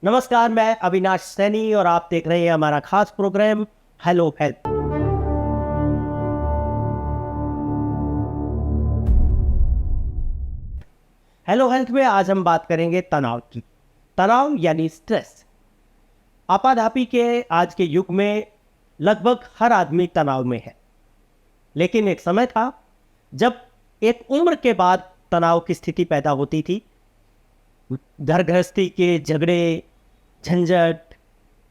नमस्कार, मैं अविनाश सैनी और आप देख रहे हैं हमारा खास programme hello health. Hello health में आज हम बात करेंगे तनाव की। तनाव यानी स्ट्रेस। आपाधापी के आज के युग में लगभग हर आदमी तनाव में है, लेकिन एक समय था जब एक उम्र के बाद तनाव की स्थिति पैदा होती थी। घर गृहस्थी के झगड़े, झंझट,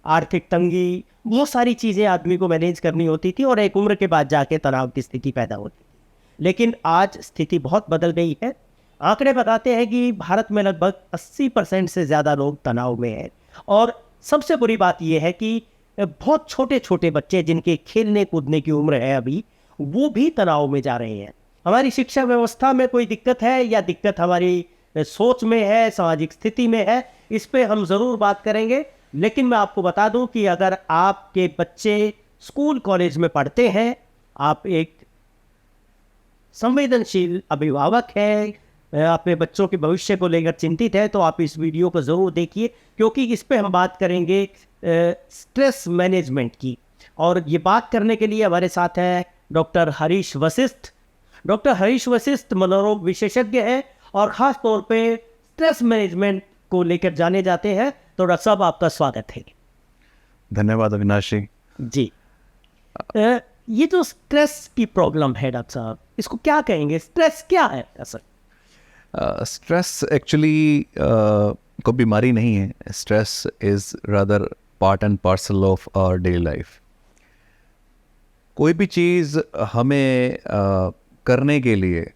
आर्थिक तंगी, बहुत सारी चीज़ें आदमी को मैनेज करनी होती थी और एक उम्र के बाद जाके तनाव की स्थिति पैदा होती थी। लेकिन आज स्थिति बहुत बदल गई है। आंकड़े बताते हैं कि भारत में लगभग 80% से ज़्यादा लोग तनाव में हैं। और सबसे बुरी बात यह है कि बहुत छोटे छोटे बच्चे जिनके खेलने कूदने की उम्र है अभी, वो भी तनाव में जा रहे हैं। हमारी शिक्षा व्यवस्था में कोई दिक्कत है या दिक्कत हमारी सोच में है, सामाजिक स्थिति में है, इस पे हम ज़रूर बात करेंगे। लेकिन मैं आपको बता दूं कि अगर आपके बच्चे स्कूल कॉलेज में पढ़ते हैं, आप एक संवेदनशील अभिभावक हैं, अपने बच्चों के भविष्य को लेकर चिंतित है, तो आप इस वीडियो को ज़रूर देखिए, क्योंकि इस पे हम बात करेंगे स्ट्रेस मैनेजमेंट की। और ये बात करने के लिए हमारे साथ हैं डॉक्टर हरीश वशिष्ठ। डॉक्टर हरीश वशिष्ठ मनोरोग विशेषज्ञ हैं और ख़ास तौर पे स्ट्रेस मैनेजमेंट को लेकर जाने जाते हैं। तो डॉक्टर साहब, आपका स्वागत है। धन्यवाद अविनाश जी। जी, ये जो स्ट्रेस की प्रॉब्लम है डॉक्टर साहब, इसको क्या कहेंगे? स्ट्रेस क्या है असल? स्ट्रेस एक्चुअली कोई बीमारी नहीं है। Stress is rather part and parcel of our daily life. कोई भी चीज़ हमें करने के लिए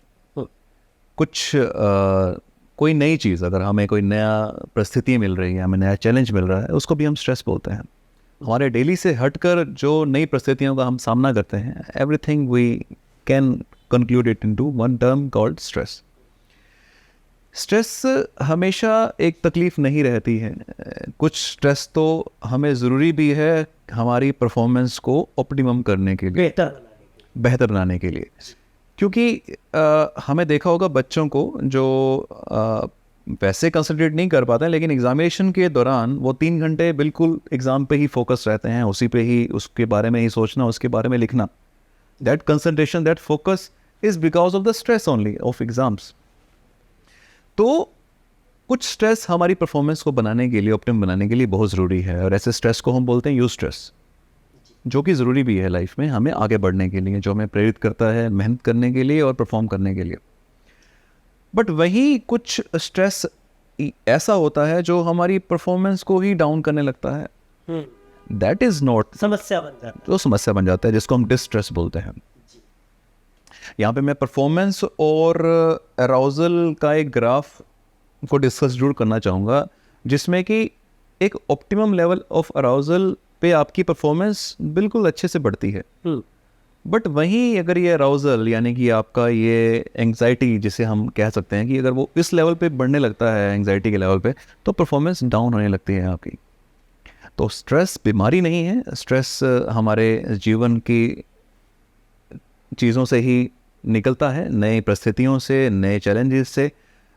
कुछ कोई नई चीज़, अगर हमें कोई नया परिस्थिति मिल रही है, हमें नया चैलेंज मिल रहा है, उसको भी हम स्ट्रेस बोलते हैं। हमारे डेली से हटकर जो नई परिस्थितियों का हम सामना करते हैं, everything we can conclude it into one term called stress. Stress हमेशा एक तकलीफ़ नहीं रहती है। कुछ स्ट्रेस तो हमें ज़रूरी भी है हमारी परफॉर्मेंस को ऑप्टिमम करने के लिए, बेहतर बनाने के लिए। क्योंकि हमें देखा होगा बच्चों को जो वैसे कंसंट्रेट नहीं कर पाते हैं, लेकिन एग्जामिनेशन के दौरान वो 3 घंटे बिल्कुल एग्ज़ाम पे ही फोकस रहते हैं, उसी पे ही, उसके बारे में ही सोचना, उसके बारे में लिखना। That concentration, that focus is because of the stress only of exams. तो कुछ स्ट्रेस हमारी परफॉर्मेंस को बनाने के लिए, ऑप्टिमम बनाने के लिए बहुत ज़रूरी है, और ऐसे स्ट्रेस को हम बोलते हैं यू स्ट्रेस, जो कि ज़रूरी भी है लाइफ में हमें आगे बढ़ने के लिए, जो हमें प्रेरित करता है मेहनत करने के लिए और परफॉर्म करने के लिए। बट वहीं कुछ स्ट्रेस ऐसा होता है जो हमारी परफॉर्मेंस को ही डाउन करने लगता है। दैट इज़ नॉट समस्या बन जाती है। तो समस्या बन जाता है, जिसको हम डिस्ट्रेस बोलते हैं। यहाँ पे मैं परफॉर्मेंस और अराउजल का एक ग्राफ को डिस्कस जरूर करना चाहूँगा, जिसमें कि एक ऑप्टिमम लेवल ऑफ अराउजल पे आपकी परफॉर्मेंस बिल्कुल अच्छे से बढ़ती है। बट वहीं अगर ये अराउजल यानी कि आपका ये एंग्जाइटी, जिसे हम कह सकते हैं कि अगर वो इस लेवल पे बढ़ने लगता है, एंग्जाइटी के लेवल पे, तो परफॉर्मेंस डाउन होने लगती है आपकी। तो स्ट्रेस बीमारी नहीं है। स्ट्रेस हमारे जीवन की चीज़ों से ही निकलता है, नई परिस्थितियों से, नए चैलेंजेस से।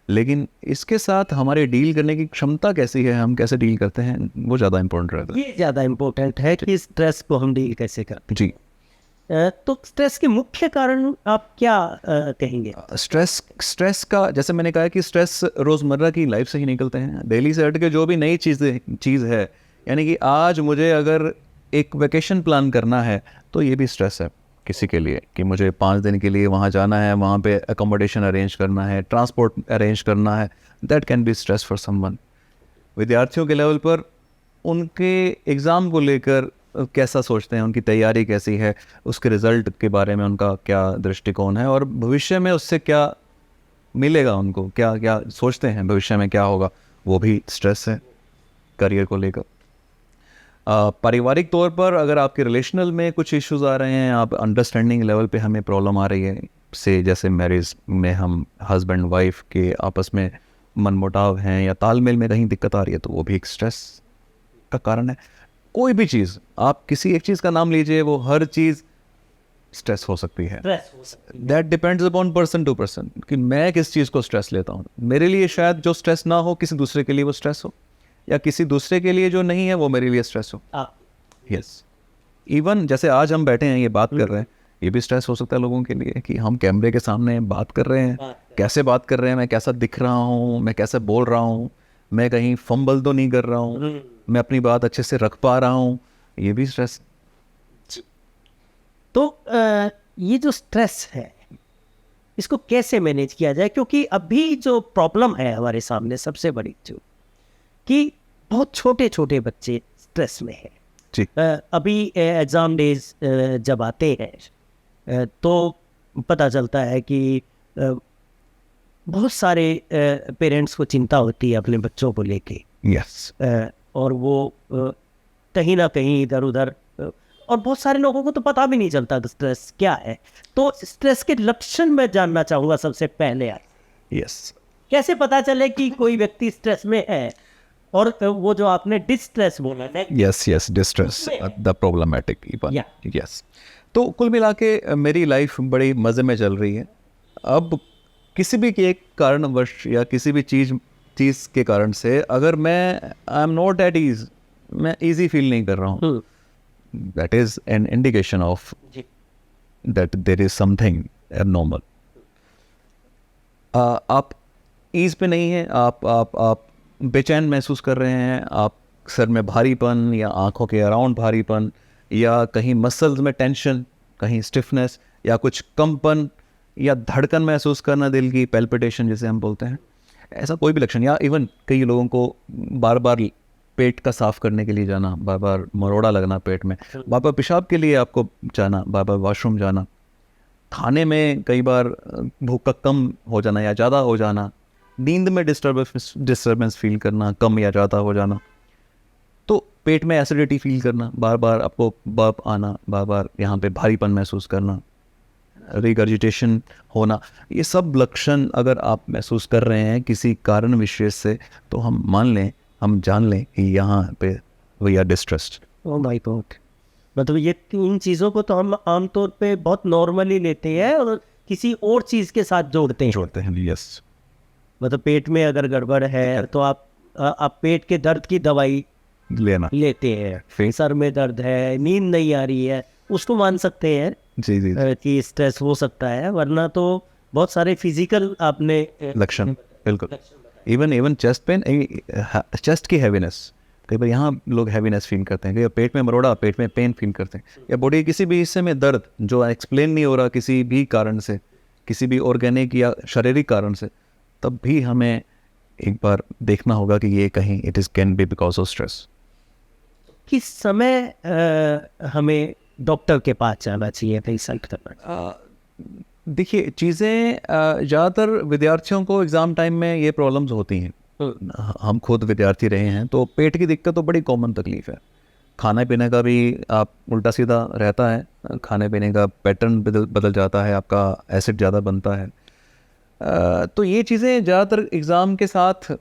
लेकिन इसके साथ हमारे डील करने की क्षमता कैसी है, हम कैसे डील करते हैं, वो ज़्यादा इम्पोर्टेंट रहता है। ये ज़्यादा इम्पोर्टेंट है कि स्ट्रेस को हम डील कैसे करें। जी। तो स्ट्रेस के मुख्य कारण आप क्या कहेंगे? स्ट्रेस का, जैसे मैंने कहा कि स्ट्रेस रोज़मर्रा की लाइफ से ही निकलते हैं, डेली से हट के जो भी नई चीज़ है। यानी कि आज मुझे अगर एक वेकेशन प्लान करना है, तो ये भी स्ट्रेस है किसी के लिए, कि मुझे 5 दिन के लिए वहाँ जाना है, वहाँ पे अकोमोडेशन अरेंज करना है, ट्रांसपोर्ट अरेंज करना है। That can be stress for someone. विद्यार्थियों के लेवल पर उनके एग्ज़ाम को लेकर कैसा सोचते हैं, उनकी तैयारी कैसी है, उसके रिज़ल्ट के बारे में उनका क्या दृष्टिकोण है, और भविष्य में उससे क्या मिलेगा, उनको क्या क्या सोचते हैं भविष्य में क्या होगा, वो भी स्ट्रेस है करियर को लेकर। पारिवारिक तौर पर अगर आपके रिलेशनल में कुछ इश्यूज़ आ रहे हैं, आप अंडरस्टैंडिंग लेवल पे हमें प्रॉब्लम आ रही है, से जैसे मैरिज में हम हस्बैंड वाइफ के आपस में मनमुटाव हैं या तालमेल में कहीं दिक्कत आ रही है, तो वो भी एक स्ट्रेस का कारण है। कोई भी चीज़, आप किसी एक चीज़ का नाम लीजिए, वो हर चीज़ स्ट्रेस हो सकती है। That depends upon person to person, कि मैं किस चीज़ को स्ट्रेस लेता हूँ। मेरे लिए शायद जो स्ट्रेस ना हो, किसी दूसरे के लिए वो स्ट्रेस हो। या किसी दूसरे के लिए जो नहीं है वो मेरे लिए स्ट्रेस हो। आप यस, इवन जैसे आज हम बैठे हैं ये बात कर रहे हैं, ये भी स्ट्रेस हो सकता है लोगों के लिए कि हम कैमरे के सामने बात कर रहे हैं, कैसे बात कर रहे हैं, मैं कैसा दिख रहा हूँ, मैं कैसे बोल रहा हूँ, मैं कहीं फंबल तो नहीं कर रहा हूँ, मैं अपनी बात अच्छे से रख पा रहा हूँ, ये भी स्ट्रेस। तो ये जो स्ट्रेस है इसको कैसे मैनेज किया जाए, क्योंकि अभी जो प्रॉब्लम है हमारे सामने सबसे बड़ी जो कि बहुत छोटे छोटे बच्चे स्ट्रेस में हैं। जी अभी एग्ज़ाम डेज जब आते हैं तो पता चलता है कि बहुत सारे पेरेंट्स को चिंता होती है अपने बच्चों को लेके, यस और वो कहीं ना कहीं इधर उधर, और बहुत सारे लोगों को तो पता भी नहीं चलता कि स्ट्रेस क्या है। तो स्ट्रेस के लक्षण मैं जानना चाहूँगा सबसे पहले, यस कैसे पता चले कि कोई व्यक्ति स्ट्रेस में है, और वो जो आपने डिस्ट्रेस बोला है, yes distress the problematic Yeah. Yes. तो कुल मिला के मेरी लाइफ बड़ी मज़े में चल रही है। अब किसी भी के एक कारणवश या किसी भी चीज़ के कारण से अगर मैं I am not at ease, मैं ईजी फील नहीं कर रहा हूँ, that is an indication of जी that there is something abnormal. आप ईज पे नहीं हैं, आप बेचैन महसूस कर रहे हैं, आप सर में भारीपन या आंखों के अराउंड भारीपन या कहीं मसल्स में टेंशन, कहीं स्टिफनेस या कुछ कंपन या धड़कन महसूस करना, दिल की पैल्पिटेशन जिसे हम बोलते हैं, ऐसा कोई भी लक्षण, या इवन कई लोगों को बार बार पेट का साफ करने के लिए जाना, बार बार मरोड़ा लगना पेट में, बार बार पेशाब के लिए आपको जाना, बार बार वॉशरूम जाना, खाने में कई बार भूख का कम हो जाना या ज़्यादा हो जाना, नींद में डिस्टर्बेंस फील करना, कम या ज़्यादा हो जाना, तो पेट में एसिडिटी फील करना, बार बार आपको बर्प आना, बार बार यहाँ पे भारीपन महसूस करना, रिगर्जिटेशन होना, ये सब लक्षण अगर आप महसूस कर रहे हैं किसी कारण विशेष से, तो हम मान लें, हम जान लें कि यहाँ पे we are distressed. Oh my God, मतलब ये तीन चीज़ों को तो हम आमतौर पे बहुत नॉर्मली लेते हैं और किसी और चीज़ के साथ जोड़ते हैं। यस, मतलब पेट में अगर गड़बड़ है तो आप पेट के दर्द की दवाई लेना, लेते हैं, सर में दर्द है, नींद नहीं आ रही है, उसको मान सकते हैं जी जी कि स्ट्रेस हो सकता है, वरना तो बहुत सारे फिजिकल आपने लक्षण, बिल्कुल। इवन चेस्ट पेन, चेस्ट की हैवीनेस, कई बार यहाँ लोग हैवीनेस फील करते हैं, कई बार पेट में मरोड़ा, पेट में पेन फील करते हैं, या बॉडी के किसी भी हिस्से में दर्द जो एक्सप्लेन नहीं हो रहा किसी भी कारण से, किसी भी ऑर्गेनिक या शारीरिक कारण से, तब भी हमें एक बार देखना होगा कि ये कहीं it is can be because of stress. किस समय हमें डॉक्टर के पास जाना चाहिए कंसल्ट करना? देखिए, चीज़ें ज़्यादातर विद्यार्थियों को एग्ज़ाम टाइम में ये प्रॉब्लम्स होती हैं। हम खुद विद्यार्थी रहे हैं, तो पेट की दिक्कत तो बड़ी कॉमन तकलीफ़ है। खाने पीने का भी आप उल्टा सीधा रहता है, खाने पीने का पैटर्न बदल जाता है, आपका एसिड ज़्यादा बनता है, तो ये चीज़ें ज़्यादातर एग्ज़ाम के साथ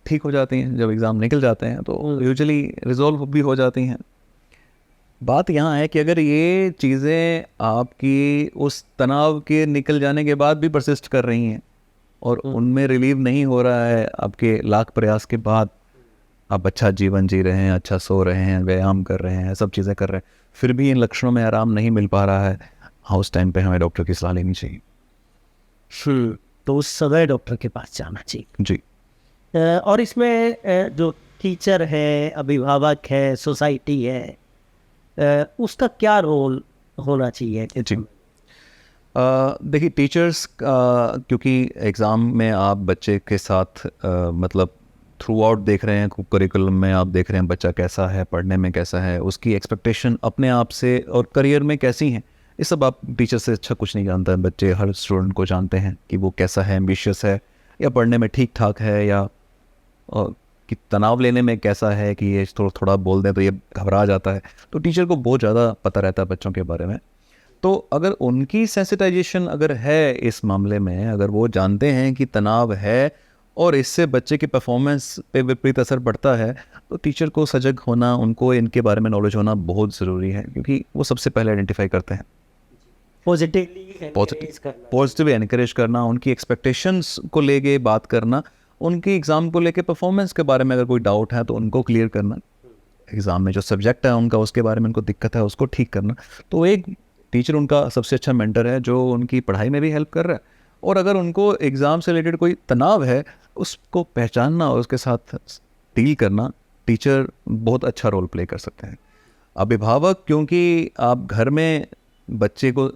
ठीक हो जाती हैं। जब एग्ज़ाम निकल जाते हैं तो यूजुअली रिजॉल्व भी हो जाती हैं। बात यहाँ है कि अगर ये चीज़ें आपकी उस तनाव के निकल जाने के बाद भी परसिस्ट कर रही हैं और उनमें रिलीव नहीं हो रहा है, आपके लाख प्रयास के बाद आप अच्छा जीवन जी रहे हैं, अच्छा सो रहे हैं, व्यायाम कर रहे हैं, सब चीज़ें कर रहे हैं, फिर भी इन लक्षणों में आराम नहीं मिल पा रहा है, हाँ उस टाइम पे हमें डॉक्टर की सलाह लेनी चाहिए। तो उस समय डॉक्टर के पास जाना चाहिए जी। और इसमें जो टीचर है, अभिभावक है, सोसाइटी है, उसका क्या रोल होना चाहिए? जी, देखिए टीचर्स, क्योंकि एग्ज़ाम में आप बच्चे के साथ मतलब थ्रू आउट देख रहे हैं, करिकुलम में आप देख रहे हैं बच्चा कैसा है, पढ़ने में कैसा है, उसकी एक्सपेक्टेशन अपने आप से और करियर में कैसी हैं, ये सब आप टीचर से अच्छा कुछ नहीं जानता है। बच्चे हर स्टूडेंट को जानते हैं कि वो कैसा है, एम्बिशियस है या पढ़ने में ठीक ठाक है, या कि तनाव लेने में कैसा है, कि ये थोड़ा बोल दें तो ये घबरा जाता है। तो टीचर को बहुत ज़्यादा पता रहता है बच्चों के बारे में। तो अगर उनकी सेंसिटाइजेशन अगर है इस मामले में, अगर वो जानते हैं कि तनाव है और इससे बच्चे की परफॉर्मेंस पे विपरीत असर पड़ता है, तो टीचर को सजग होना, उनको इनके बारे में नॉलेज होना बहुत ज़रूरी है, क्योंकि वो सबसे पहले आइडेंटिफाई करते हैं। पॉजिटिव एनकरेज करना, एनकरेज करना, उनकी एक्सपेक्टेशंस को लेके बात करना, उनकी एग्ज़ाम को लेके परफॉर्मेंस के बारे में अगर कोई डाउट है तो उनको क्लियर करना, एग्ज़ाम में जो सब्जेक्ट है उनका उसके बारे में उनको दिक्कत है उसको ठीक करना। तो एक टीचर उनका सबसे अच्छा मेंटर है जो उनकी पढ़ाई में भी हेल्प कर रहा है, और अगर उनको एग्ज़ाम से रिलेटेड कोई तनाव है उसको पहचानना और उसके साथ डील करना, टीचर बहुत अच्छा रोल प्ले कर सकते हैं। अभिभावक, क्योंकि आप घर में बच्चे को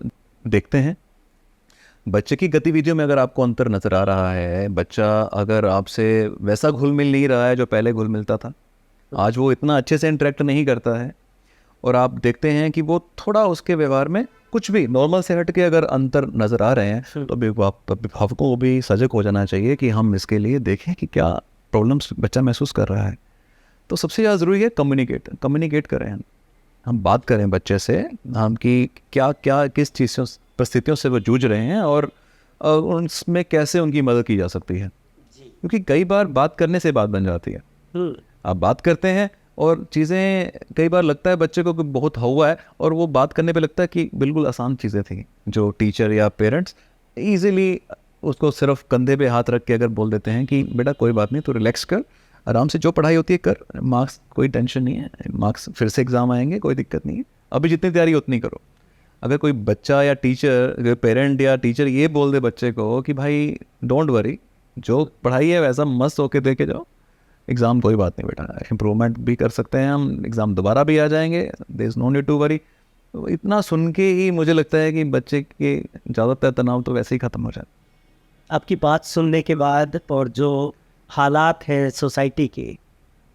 देखते हैं, बच्चे की गतिविधियों में अगर आपको अंतर नज़र आ रहा है, बच्चा अगर आपसे वैसा घुल मिल नहीं रहा है जो पहले घुल मिलता था, आज वो इतना अच्छे से इंटरेक्ट नहीं करता है, और आप देखते हैं कि वो थोड़ा उसके व्यवहार में कुछ भी नॉर्मल से हट के अगर अंतर नज़र आ रहे हैं, तो अभिभावकों को भी सजग हो जाना चाहिए कि हम इसके लिए देखें कि क्या प्रॉब्लम्स बच्चा महसूस कर रहा है। तो सबसे ज़्यादा ज़रूरी है कम्युनिकेट करें, हम बात करें बच्चे से, हम कि क्या क्या किस चीज़ों परिस्थितियों से वो जूझ रहे हैं और उसमें कैसे उनकी मदद की जा सकती है, क्योंकि कई बार बात करने से बात बन जाती है। आप बात करते हैं और चीज़ें कई बार लगता है बच्चे को कि बहुत हुआ है, और वो बात करने पे लगता है कि बिल्कुल आसान चीज़ें थी, जो टीचर या पेरेंट्स इजीली उसको सिर्फ कंधे पे हाथ रख के अगर बोल देते हैं कि बेटा कोई बात नहीं, तो रिलैक्स कर, आराम से जो पढ़ाई होती है कर, मार्क्स कोई टेंशन नहीं है, मार्क्स फिर से एग्ज़ाम आएंगे, कोई दिक्कत नहीं है, अभी जितनी तैयारी उतनी करो। अगर कोई बच्चा या टीचर, पेरेंट या टीचर ये बोल दे बच्चे को कि भाई डोंट वरी, जो पढ़ाई है वैसा मस्त होके दे के जाओ, एग्ज़ाम कोई बात नहीं बेटा, इम्प्रूवमेंट भी कर सकते हैं हम, एग्ज़ाम दोबारा भी आ जाएंगे, there is no need to worry. तो इतना सुन के ही मुझे लगता है कि बच्चे के ज़्यादातर तनाव तो वैसे ही ख़त्म हो जाए। आपकी बात सुनने के बाद और जो हालात हैं सोसाइटी के,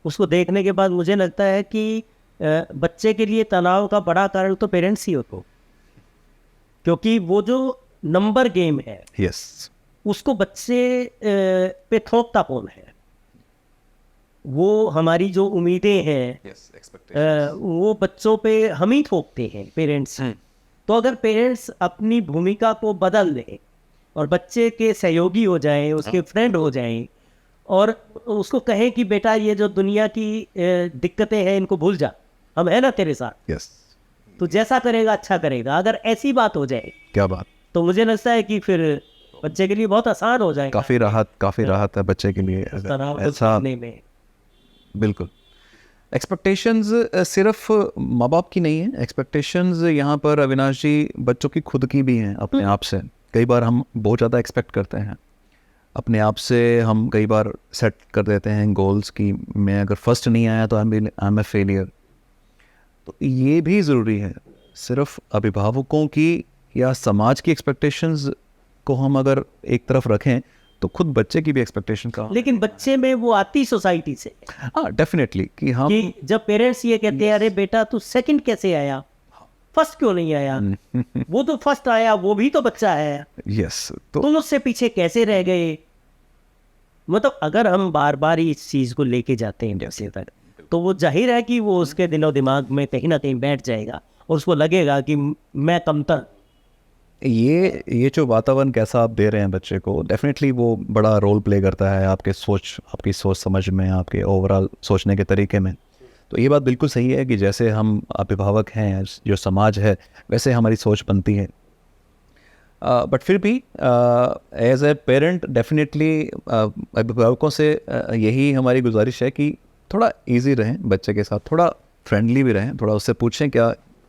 उसको देखने के बाद मुझे लगता है कि बच्चे के लिए तनाव का बड़ा कारण तो पेरेंट्स ही होते, क्योंकि वो जो नंबर गेम है यस, उसको बच्चे पे थोपता कौन है। वो हमारी जो उम्मीदें हैं वो बच्चों पे हम ही थोपते हैं, पेरेंट्स। तो अगर पेरेंट्स अपनी भूमिका को बदल दें और बच्चे के सहयोगी हो जाएं, उसके फ्रेंड हो जाएं, और उसको कहें कि बेटा ये जो दुनिया की दिक्कतें हैं इनको भूल जा, हम है ना तेरे साथ, यस, तो जैसा करेगा अच्छा करेगा, अगर ऐसी बात हो जाए क्या बात, तो मुझे लगता है कि फिर बच्चे के लिए बहुत आसान हो जाएगा, काफ़ी राहत है बच्चे के लिए उस अगर तनाव को ऐसा। झेलने में। बिल्कुल, एक्सपेक्टेशंस सिर्फ माँ बाप की नहीं है, एक्सपेक्टेशंस यहाँ पर अविनाश जी बच्चों की खुद की भी हैं अपने आप से। कई बार हम बहुत ज़्यादा एक्सपेक्ट करते हैं अपने आप से, हम कई बार सेट कर देते हैं गोल्स की, मैं अगर फर्स्ट नहीं आया तो आई एम ए फेलियर। तो ये भी ज़रूरी है, सिर्फ अभिभावकों की या समाज की एक्सपेक्टेशंस को हम अगर एक तरफ रखें तो खुद बच्चे की भी एक्सपेक्टेशन का, लेकिन बच्चे में वो आती सोसाइटी से हाँ डेफिनेटली, कि हम कि जब पेरेंट्स ये कहते हैं अरे बेटा तू सेकंड कैसे आया, फर्स्ट क्यों नहीं आया, वो तो फर्स्ट आया, वो भी तो बच्चा है, यस, तो तुम उससे पीछे कैसे रह गए। मतलब अगर हम बार बार इस चीज को लेके जाते हैं बच्चे तक, तो वो जाहिर है कि वो उसके दिलो दिमाग में कहीं ना कहीं बैठ जाएगा और उसको लगेगा कि मैं कमतर। ये जो वातावरण कैसा आप दे रहे हैं बच्चे को, डेफिनेटली वो बड़ा रोल प्ले करता है आपकी सोच समझ में, आपके ओवरऑल सोचने के तरीके में। तो ये बात बिल्कुल सही है कि जैसे हम अभिभावक हैं, जो समाज है, वैसे हमारी सोच बनती है। बट फिर भी एज ए पेरेंट डेफिनेटली अभिभावकों से यही हमारी गुजारिश है कि थोड़ा इजी रहें बच्चे के साथ, थोड़ा फ्रेंडली भी रहें, थोड़ा उससे पूछें क्या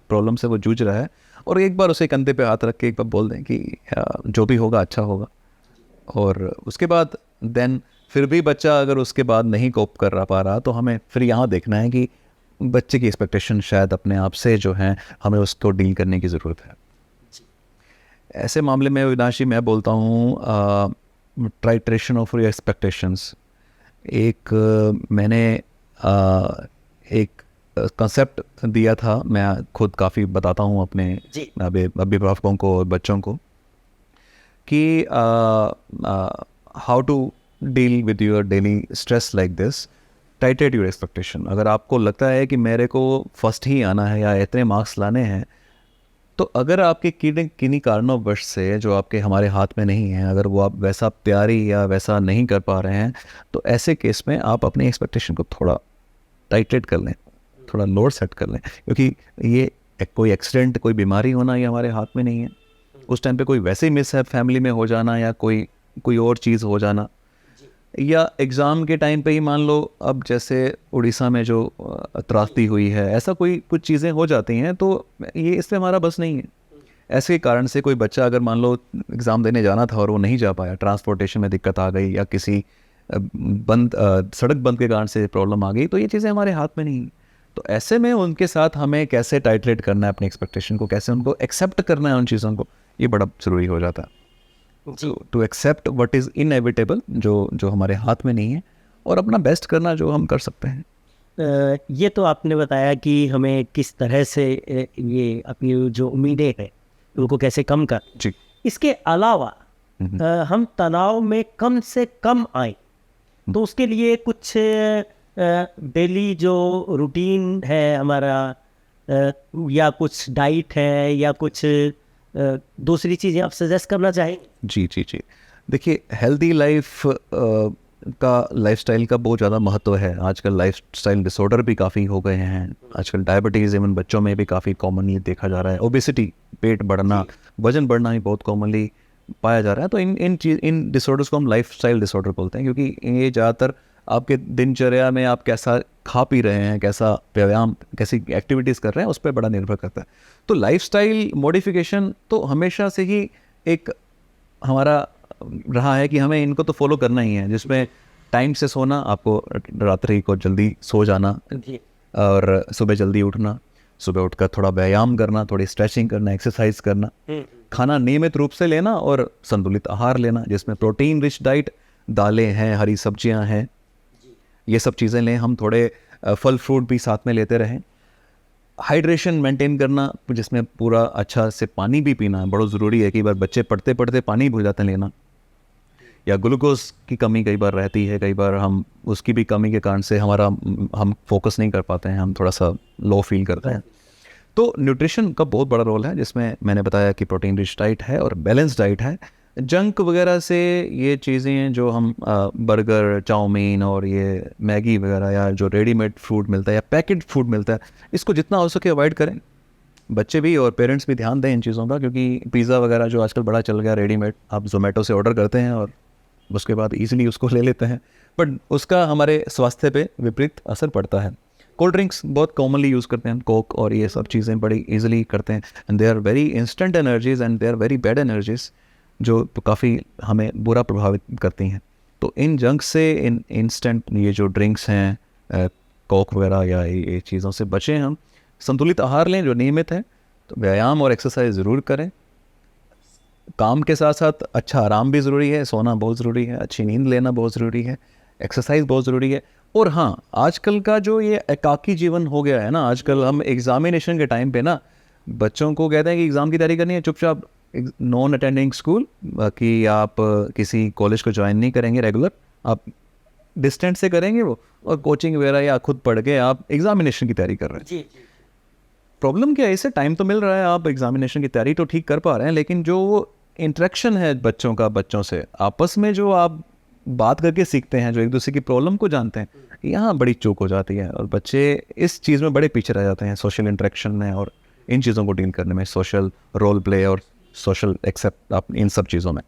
प्रॉब्लम से वो जूझ रहा है, और एक बार उसे कंधे पे हाथ रख के एक बार बोल दें कि जो भी होगा अच्छा होगा। और उसके बाद देन फिर भी बच्चा अगर उसके बाद नहीं कोप कर पा रहा, तो हमें फिर यहाँ देखना है कि बच्चे की एक्सपेक्टेशन शायद अपने आप से जो हैं, हमें उसको डील करने की ज़रूरत है। ऐसे मामले में अविनाशी मैं बोलता हूँ ट्राइट्रेशन ऑफ योर एक्सपेक्टेशंस। मैंने एक कंसेप्ट दिया था, मैं खुद काफ़ी बताता हूँ अपने अभिभावकों को और बच्चों को, कि how to deal with your daily stress like this, tied your expectation. अगर आपको लगता है कि मेरे को फर्स्ट ही आना है या इतने मार्क्स लाने हैं, तो अगर आपके किन्हीं कारणोंवश से जो आपके हमारे हाथ में नहीं है, अगर वो आप वैसा तैयारी या वैसा नहीं कर पा रहे हैं, तो ऐसे केस में आप अपनी एक्सपेक्टेशन को थोड़ा टाइटेड कर लें, थोड़ा लोअर सेट कर लें, क्योंकि ये कोई एक्सीडेंट, कोई बीमारी होना ये हमारे हाथ में नहीं है। उस टाइम पे कोई वैसे ही मिस है फैमिली में हो जाना, या कोई और चीज़ हो जाना, या एग्ज़ाम के टाइम पे ही मान लो, अब जैसे उड़ीसा में जो त्रासदी हुई है, ऐसा कोई कुछ चीज़ें हो जाती हैं, तो ये इससे हमारा बस नहीं है। ऐसे कारण से कोई बच्चा अगर मान लो एग्ज़ाम देने जाना था और वो नहीं जा पाया, ट्रांसपोर्टेशन में दिक्कत आ गई या किसी सड़क बंद के कारण से प्रॉब्लम आ गई, तो ये चीज़ें हमारे हाथ में नहीं हैं। तो ऐसे में उनके साथ हमें कैसे टाइट्रेट करना है अपनी एक्सपेक्टेशन को, कैसे उनको एक्सेप्ट करना है उन चीज़ों को, ये बड़ा ज़रूरी हो जाता है। To accept what is inevitable, जो हमारे हाथ में नहीं है, और अपना बेस्ट करना जो हम कर सकते हैं। ये तो आपने बताया कि हमें किस तरह से ये अपनी जो उम्मीदें हैं उनको कैसे कम कर। जी। इसके अलावा हम तनाव में कम से कम आए तो उसके लिए कुछ डेली जो रूटीन है हमारा, या कुछ डाइट है या कुछ दूसरी चीज़ें आप सजेस्ट करना चाहेंगे? जी जी जी, देखिए हेल्दी लाइफ का, लाइफस्टाइल का बहुत ज़्यादा महत्व है। आजकल लाइफस्टाइल डिसऑर्डर भी काफ़ी हो गए हैं, आजकल डायबिटीज़ इवन बच्चों में भी काफ़ी कॉमनली देखा जा रहा है, ओबेसिटी, पेट बढ़ना, वजन बढ़ना भी बहुत कॉमनली पाया जा रहा है। तो इन डिसऑर्डर्स को हम लाइफस्टाइल डिसऑर्डर बोलते हैं, क्योंकि ये ज़्यादातर आपके दिनचर्या में आप कैसा खा पी रहे हैं, कैसा व्यायाम, कैसी एक्टिविटीज़ कर रहे हैं, उस पर बड़ा निर्भर करता है। तो लाइफस्टाइल मॉडिफिकेशन तो हमेशा से ही एक हमारा रहा है कि हमें इनको तो फॉलो करना ही है, जिसमें टाइम से सोना, आपको रात्रि को जल्दी सो जाना और सुबह जल्दी उठना, सुबह उठकर थोड़ा व्यायाम करना, थोड़ी स्ट्रेचिंग करना, एक्सरसाइज करना, खाना नियमित रूप से लेना और संतुलित आहार लेना, जिसमें प्रोटीन रिच डाइट, दालें हैं, हरी सब्जियां हैं, ये सब चीज़ें लें हम। थोड़े फल फ्रूट भी साथ में लेते रहें। हाइड्रेशन मेंटेन करना, जिसमें पूरा अच्छा से पानी भी पीना बड़ा ज़रूरी है। कई बार बच्चे पढ़ते पढ़ते पानी भूल जाते हैं लेना, या ग्लूकोज की कमी कई बार रहती है, कई बार हम उसकी भी कमी के कारण से हम फोकस नहीं कर पाते हैं, हम थोड़ा सा लो फील करते हैं। तो न्यूट्रिशन का बहुत बड़ा रोल है, जिसमें मैंने बताया कि प्रोटीन रिच डाइट है और बैलेंस डाइट है। जंक वगैरह से ये चीज़ें जो हम बर्गर, चाउमीन और ये मैगी वगैरह, या जो रेडीमेड फूड मिलता है या पैकेट फूड मिलता है, इसको जितना हो सके अवॉइड करें। बच्चे भी और पेरेंट्स भी ध्यान दें इन चीज़ों का, क्योंकि पिज़्ज़ा वगैरह जो आजकल बड़ा चल गया रेडीमेड, आप जोमेटो से ऑर्डर करते हैं और उसके बाद ईजिली उसको ले लेते हैं, बट उसका हमारे स्वास्थ्य पे विपरीत असर पड़ता है। कोल्ड ड्रिंक्स बहुत कॉमनली यूज़ करते हैं, कोक और ये सब चीज़ें बड़ी इजीली करते हैं, and they are very instant energies and they are very bad energies, जो काफ़ी हमें बुरा प्रभावित करती हैं। तो इन जंक से, इन इंस्टेंट ये जो ड्रिंक्स हैं, कोक वगैरह या ये चीज़ों से बचें हम। संतुलित आहार लें जो नियमित है, तो व्यायाम और एक्सरसाइज ज़रूर करें। काम के साथ साथ अच्छा आराम भी ज़रूरी है, सोना बहुत ज़रूरी है, अच्छी नींद लेना बहुत ज़रूरी है, एक्सरसाइज बहुत ज़रूरी है। और हाँ, आजकल का जो ये एकाकी जीवन हो गया है ना, आजकल हम एग्ज़ामिनेशन के टाइम पे ना बच्चों को कहते हैं कि एग्ज़ाम की तैयारी करनी है, चुपचाप नॉन अटेंडिंग स्कूल, बाकी आप किसी कॉलेज को ज्वाइन नहीं करेंगे रेगुलर, आप डिस्टेंस से करेंगे वो, और कोचिंग वगैरह या खुद पढ़ के आप एग्ज़ामिनेशन की तैयारी कर रहे हैं। जी। प्रॉब्लम क्या है, इससे टाइम तो मिल रहा है, आप एग्ज़ामिनेशन की तैयारी तो ठीक कर पा रहे हैं, लेकिन जो इंटरेक्शन है बच्चों का, बच्चों से आपस में जो आप बात करके सीखते हैं, जो एक दूसरे की प्रॉब्लम को जानते हैं, यहाँ बड़ी चूक हो जाती है और बच्चे इस चीज़ में बड़े पीछे रह जाते हैं, सोशल इंटरेक्शन में और इन चीज़ों को डील करने में, सोशल रोल प्ले और सोशल एक्सेप्ट, आप इन सब चीज़ों में।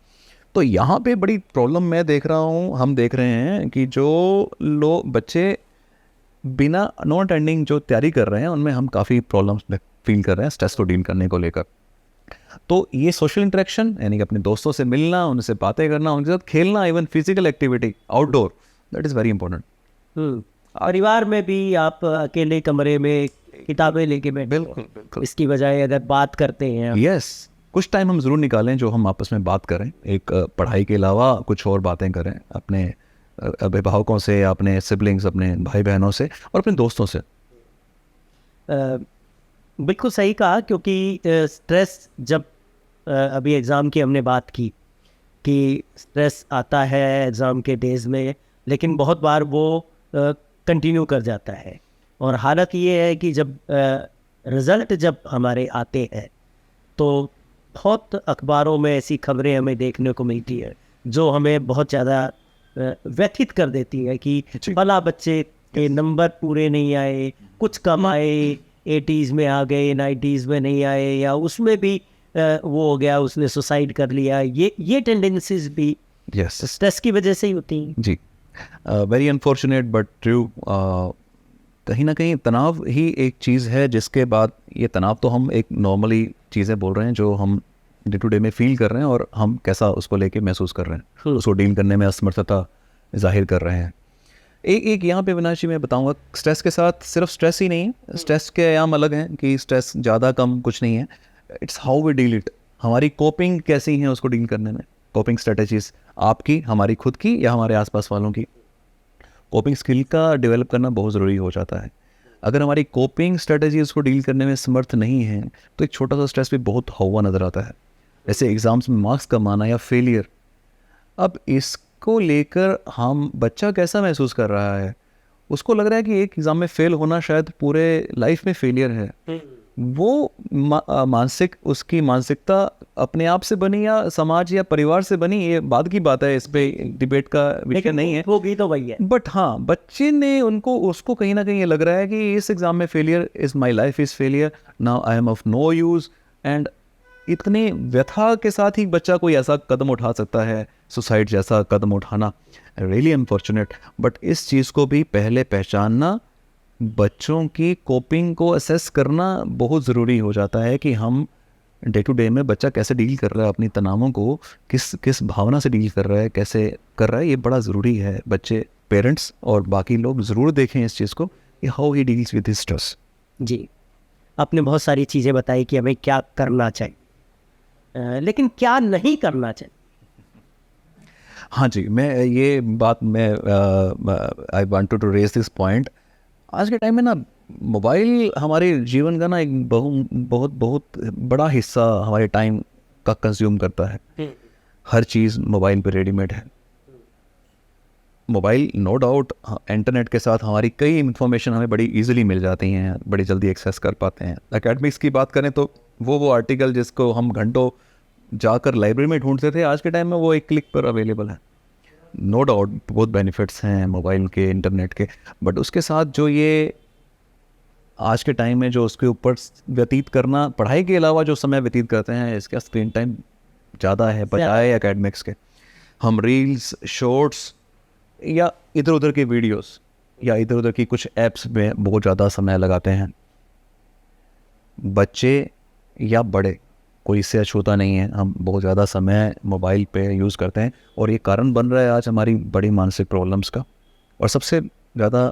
तो यहाँ पे बड़ी प्रॉब्लम मैं देख रहा हूँ, हम देख रहे हैं कि जो लोग बच्चे बिना नॉन अटेंडिंग जो तैयारी कर रहे हैं, उनमें हम काफ़ी प्रॉब्लम्स फील कर रहे हैं स्ट्रेस को डील करने को लेकर। तो ये सोशल इंटरेक्शन, यानी कि अपने दोस्तों से मिलना, उनसे बातें करना, उनके साथ खेलना, even physical activity outdoor, that is very important. परिवार में भी आप अकेले कमरे में किताबें लेके बैठे, बिल्कुल। इसकी बजाय अगर बात करते हैं यस, कुछ टाइम हम ज़रूर निकालें जो हम आपस में बात करें, एक पढ़ाई के अलावा कुछ और बातें करें, अपने अभिभावकों से, अपने सिबलिंग्स, अपने भाई बहनों से और अपने दोस्तों से। बिल्कुल सही कहा, क्योंकि स्ट्रेस जब अभी एग्ज़ाम की हमने बात की कि स्ट्रेस आता है एग्ज़ाम के डेज़ में, लेकिन बहुत बार वो कंटिन्यू कर जाता है। और हालत ये है कि जब रिज़ल्ट जब हमारे आते हैं तो बहुत अखबारों में ऐसी खबरें हमें देखने को मिलती है जो हमें बहुत ज़्यादा व्यथित कर देती है कि फला बच्चे के नंबर पूरे नहीं आए, कुछ कम आए, 80s में आ गए, 90s में नहीं आए, या उसमें भी वो हो गया, उसने सुसाइड कर लिया। ये टेंडेंसीज भी यस, स्ट्रेस की वजह से ही होती हैं। जी वेरी अनफॉर्चुनेट बट ट्रू। कहीं ना कहीं तनाव ही एक चीज़ है जिसके बाद, ये तनाव तो हम एक नॉर्मली चीज़ें बोल रहे हैं जो हम डे टू डे में फील कर रहे हैं और हम कैसा उसको लेके महसूस कर रहे हैं, उसको डील करने में असमर्थता जाहिर कर रहे हैं। एक यहाँ पे अविनाश जी मैं बताऊँगा, स्ट्रेस के साथ सिर्फ स्ट्रेस ही नहीं है, स्ट्रेस के आयाम अलग हैं कि स्ट्रेस ज़्यादा कम कुछ नहीं है, it's how we deal it. हमारी कोपिंग कैसी है उसको डील करने में, कोपिंग स्ट्रेटजीज आपकी, हमारी खुद की या हमारे आसपास वालों की। कोपिंग स्किल का डेवलप करना बहुत ज़रूरी हो जाता है। अगर हमारी कोपिंग स्ट्रेटजीज को डील करने में समर्थ नहीं है तो एक छोटा सा स्ट्रेस भी बहुत हवा नज़र आता है, जैसे एग्ज़ाम्स में मार्क्स कम आना या फेलियर। अब इसको लेकर हम, बच्चा कैसा महसूस कर रहा है, उसको लग रहा है कि एक एग्ज़ाम में फ़ेल होना शायद पूरे लाइफ में फेलियर है। वो मानसिक, उसकी मानसिकता अपने आप से बनी या समाज या परिवार से बनी, ये बाद की बात है, इस पे डिबेट का विषय नहीं है, वो भी तो वही है। बट हाँ, बच्चे ने उसको कहीं ना कहीं ये लग रहा है कि इस एग्ज़ाम में failure is my life is failure, now I am of no use. And इतने व्यथा के साथ ही बच्चा कोई ऐसा कदम उठा सकता है, सुसाइड जैसा कदम उठाना, रियली अनफॉर्चुनेट। बट इस चीज़ को भी पहले पहचानना, बच्चों की कोपिंग को असेस करना बहुत ज़रूरी हो जाता है कि हम डे टू डे में बच्चा कैसे डील कर रहा है अपनी तनावों को, किस भावना से डील कर रहा है, कैसे कर रहा है, ये बड़ा ज़रूरी है। बच्चे, पेरेंट्स और बाकी लोग ज़रूर देखें इस चीज़ को कि how he deals with his stress. जी, आपने बहुत सारी चीज़ें बताई कि हमें क्या करना चाहिए, लेकिन क्या नहीं करना चाहिए। हाँ जी, मैं ये बात मैं I wanted to raise this point. आज के टाइम में ना मोबाइल हमारे जीवन का ना एक बहुत बहुत बड़ा हिस्सा हमारे टाइम का कंज्यूम करता है। हर चीज़ मोबाइल पे रेडीमेड है। मोबाइल नो डाउट इंटरनेट के साथ हमारी कई इन्फॉर्मेशन हमें बड़ी इजीली मिल जाती हैं, बड़ी जल्दी एक्सेस कर पाते हैं। एकेडमिक्स की बात करें तो वो आर्टिकल जिसको हम घंटों जाकर लाइब्रेरी में ढूंढते थे, आज के टाइम में वो एक क्लिक पर अवेलेबल है। नो डाउट बहुत बेनिफिट्स हैं मोबाइल के, इंटरनेट के, बट उसके साथ जो ये आज के टाइम में जो उसके ऊपर व्यतीत करना, पढ़ाई के अलावा जो समय व्यतीत करते हैं, इसका स्क्रीन टाइम ज़्यादा है बजाय एकेडमिक्स के। हम रील्स, शॉर्ट्स या इधर उधर के वीडियोस या इधर उधर की कुछ ऐप्स में बहुत ज़्यादा समय लगाते हैं। बच्चे या बड़े, कोई इससे अछूता नहीं है, हम बहुत ज़्यादा समय मोबाइल पे यूज़ करते हैं और ये कारण बन रहा है आज हमारी बड़ी मानसिक प्रॉब्लम्स का। और सबसे ज़्यादा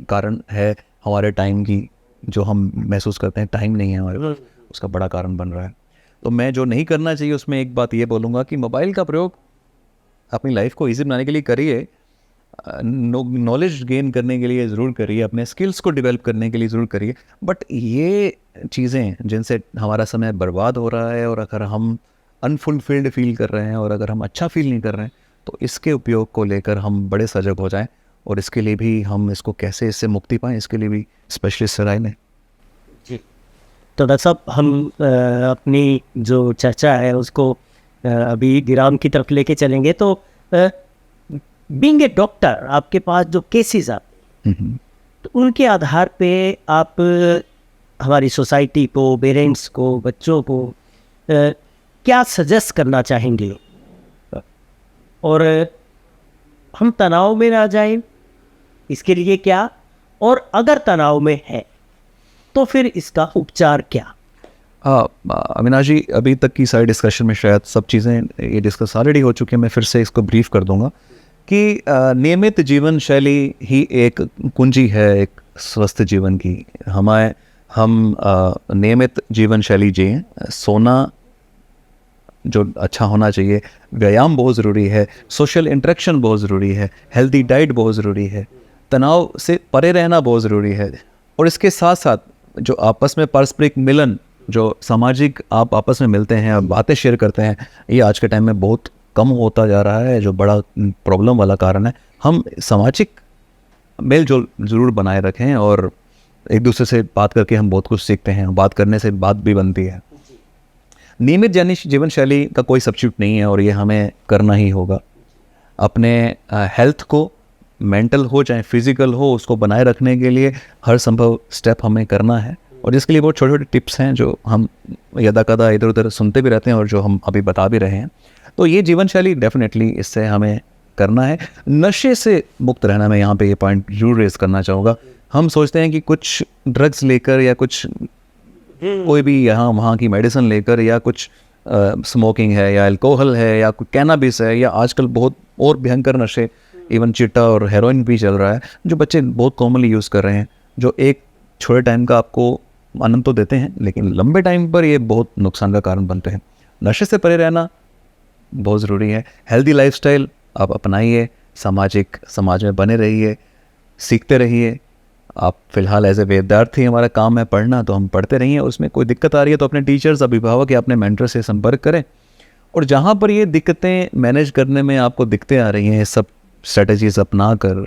कारण है हमारे टाइम की, जो हम महसूस करते हैं टाइम नहीं है हमारे पास, उसका बड़ा कारण बन रहा है। तो मैं जो नहीं करना चाहिए उसमें एक बात ये बोलूँगा कि मोबाइल का प्रयोग अपनी लाइफ को ईजी बनाने के लिए करिए, नॉलेज गेन करने के लिए ज़रूर करिए, अपने स्किल्स को डेवलप करने के लिए ज़रूर करिए। बट ये चीज़ें जिनसे हमारा समय बर्बाद हो रहा है और अगर हम अनफुलफिल्ड फील कर रहे हैं और अगर हम अच्छा फील नहीं कर रहे हैं, तो इसके उपयोग को लेकर हम बड़े सजग हो जाएं और इसके लिए भी हम इसको कैसे इससे मुक्ति पाएँ, इसके लिए भी स्पेशलिस्ट से राय लें। जी, तो डॉक्टर साहब, हम अपनी जो चर्चा है उसको अभी विराम की तरफ लेके चलेंगे। तो बीइंग ए डॉक्टर, आपके पास जो केसेस आते हैं तो उनके आधार पे आप हमारी सोसाइटी को, पेरेंट्स को, बच्चों को क्या सजेस्ट करना चाहेंगे, और हम तनाव में ना जाएं, इसके लिए क्या, और अगर तनाव में है तो फिर इसका उपचार क्या? अविनाश जी, अभी तक की सारी डिस्कशन में शायद सब चीज़ें ये डिस्कस ऑलरेडी हो चुकी हैं, मैं फिर से इसको ब्रीफ कर दूंगा कि नियमित जीवन शैली ही एक कुंजी है एक स्वस्थ जीवन की। हम नियमित जीवन शैली जिएं, सोना जो अच्छा होना चाहिए, व्यायाम बहुत ज़रूरी है, सोशल इंटरेक्शन बहुत ज़रूरी है, हेल्दी डाइट बहुत ज़रूरी है, तनाव से परे रहना बहुत ज़रूरी है, और इसके साथ साथ जो आपस में पारस्परिक मिलन, जो सामाजिक आप आपस में मिलते हैं, बातें शेयर करते हैं, ये आज के टाइम में बहुत कम होता जा रहा है, जो बड़ा प्रॉब्लम वाला कारण है। हम सामाजिक मेल जोल ज़रूर बनाए रखें और एक दूसरे से बात करके हम बहुत कुछ सीखते हैं, बात करने से बात भी बनती है। नियमित जीवन शैली का कोई सब्स्टिट्यूट नहीं है और ये हमें करना ही होगा। अपने हेल्थ को, मेंटल हो चाहे फिजिकल हो, उसको बनाए रखने के लिए हर संभव स्टेप हमें करना है, और जिसके लिए बहुत छोटे छोटे टिप्स हैं जो हम यदा कदा इधर उधर सुनते भी रहते हैं और जो हम अभी बता भी रहे हैं। तो ये जीवन शैली डेफिनेटली इससे हमें करना है। नशे से मुक्त रहना, मैं यहाँ पे ये पॉइंट जरूर रेज करना चाहूँगा। हम सोचते हैं कि कुछ ड्रग्स लेकर या कुछ कोई भी यहाँ वहाँ की मेडिसिन लेकर या कुछ स्मोकिंग है या अल्कोहल है या कोई कैनाबिस है या आजकल बहुत और भयंकर नशे, इवन चिट्टा और हेरोइन भी चल रहा है, जो बच्चे बहुत कॉमनली यूज़ कर रहे हैं, जो एक छोटे टाइम का आपको आनंद तो देते हैं लेकिन लंबे टाइम पर ये बहुत नुकसान का कारण बनते हैं। नशे से परे रहना बहुत ज़रूरी है। हेल्दी लाइफस्टाइल आप अपनाइए, समाज में बने रहिए, सीखते रहिए। आप फिलहाल एज ए विद्यार्थी, हमारा काम है पढ़ना, तो हम पढ़ते रहिए। उसमें कोई दिक्कत आ रही है तो अपने टीचर्स, अभिभावक या अपने मेंटर से संपर्क करें। और जहाँ पर ये दिक्कतें मैनेज करने में आपको दिक्कतें आ रही हैं, सब स्ट्रेटजीज अपना कर,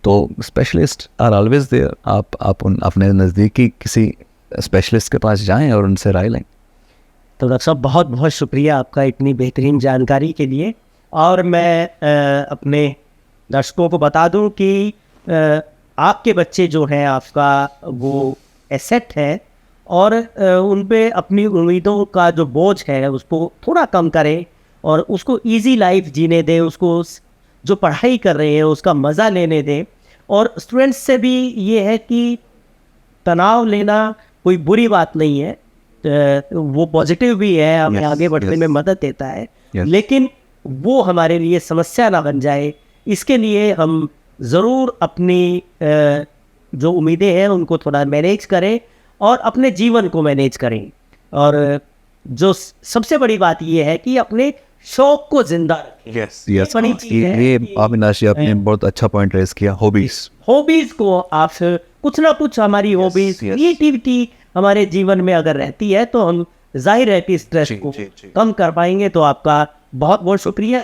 तो स्पेशलिस्ट आर ऑलवेज देयर। आप अपने नज़दीकी किसी स्पेशलिस्ट के पास जाएं और उनसे राय लें। तो डॉक्टर साहब बहुत बहुत शुक्रिया आपका इतनी बेहतरीन जानकारी के लिए। और मैं अपने दर्शकों को बता दूं कि आपके बच्चे जो हैं आपका वो एसेट है, और उन पे अपनी उम्मीदों का जो बोझ है उसको थोड़ा कम करें और उसको इजी लाइफ जीने दें, उसको जो पढ़ाई कर रहे हैं उसका मज़ा लेने दें। और स्टूडेंट्स से भी ये है कि तनाव लेना कोई बुरी बात नहीं है, वो पॉजिटिव भी है, हमें आगे बढ़ने में मदद देता है, लेकिन वो हमारे लिए समस्या ना बन जाए, इसके लिए हम ज़रूर अपनी जो उम्मीदें हैं उनको थोड़ा मैनेज करें और अपने जीवन को मैनेज करें। और जो सबसे बड़ी बात ये है कि अपने शौक को जिंदा रखें। यस, बड़ी चीज़ है ये कि अविनाश जी आपने बहुत अच्छा पॉइंट रेज किया। हॉबीज को आप कुछ ना कुछ, हमारी हॉबीज, क्रिएटिविटी हमारे जीवन में अगर रहती है तो हम जाहिर है कि स्ट्रेस को कम कर पाएंगे। तो आपका बहुत बहुत शुक्रिया।